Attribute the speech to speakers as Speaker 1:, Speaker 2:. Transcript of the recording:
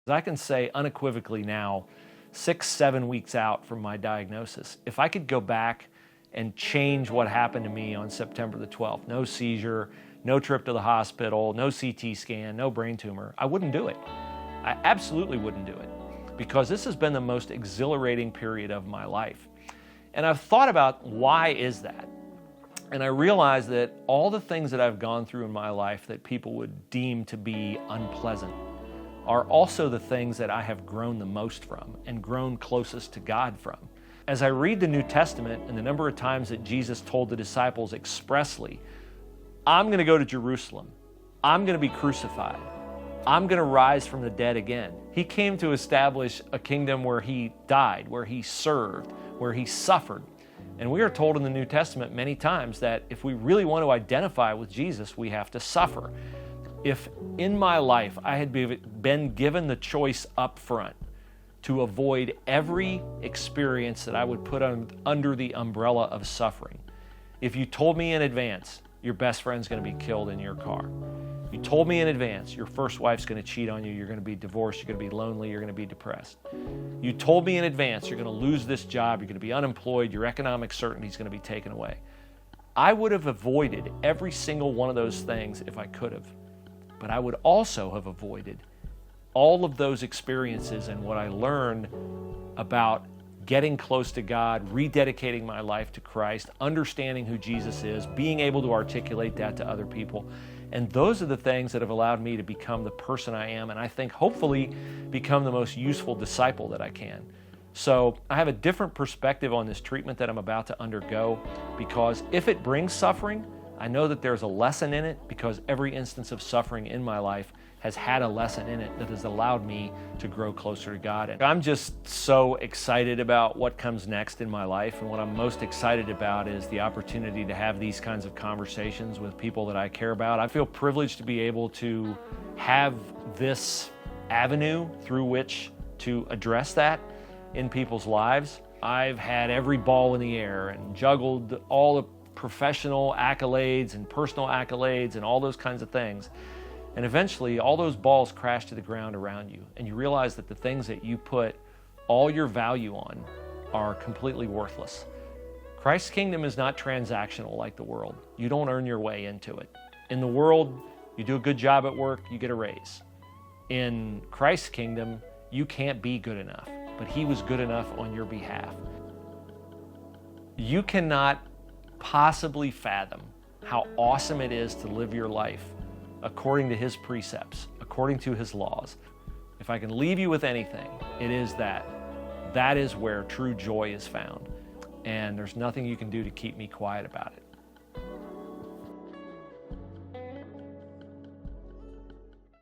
Speaker 1: I can say unequivocally now, 6, 7 weeks out from my diagnosis, if I could go back and change what happened to me on September the 12th, no seizure, no trip to the hospital, no CT scan, no brain tumor, I wouldn't do it. I absolutely wouldn't do it, because this has been the most exhilarating period of my life. And I've thought about why is that? And I realized that all the things that I've gone through in my life that people would deem to be unpleasant are also the things that I have grown the most from and grown closest to God from. As I read the New Testament and the number of times that Jesus told the disciples expressly, I'm going to go to Jerusalem, I'm going to be crucified, I'm going to rise from the dead again. He came to establish a kingdom where he died, where he served, where he suffered. And we are told in the New Testament many times that if we really want to identify with Jesus, we have to suffer. If in my life I had been given the choice up front to avoid every experience that I would put under the umbrella of suffering, if you told me in advance your best friend's going to be killed in your car, you told me in advance your first wife's going to cheat on you, you're going to be divorced, you're going to be lonely, you're going to be depressed. You told me in advance you're going to lose this job, you're going to be unemployed, your economic certainty is going to be taken away. I would have avoided every single one of those things if I could have. But I would also have avoided all of those experiences and what I learned about getting close to God, rededicating my life to Christ, understanding who Jesus is, being able to articulate that to other people. And those are the things that have allowed me to become the person I am, and I think hopefully become the most useful disciple that I can. So I have a different perspective on this treatment that I'm about to undergo, because if it brings suffering, I know that there's a lesson in it, because every instance of suffering in my life has had a lesson in it that has allowed me to grow closer to God. And I'm just so excited about what comes next in my life, and what I'm most excited about is the opportunity to have these kinds of conversations with people that I care about. I feel privileged to be able to have this avenue through which to address that in people's lives. I've had every ball in the air and juggled all the professional accolades and personal accolades and all those kinds of things. And eventually, all those balls crash to the ground around you, and you realize that the things that you put all your value on are completely worthless. Christ's kingdom is not transactional like the world. You don't earn your way into it. In the world, you do a good job at work, you get a raise. In Christ's kingdom, you can't be good enough, but He was good enough on your behalf. You cannot possibly fathom how awesome it is to live your life according to His precepts, according to His laws. If I can leave you with anything, it is that. That is where true joy is found. And there's nothing you can do to keep me quiet about it.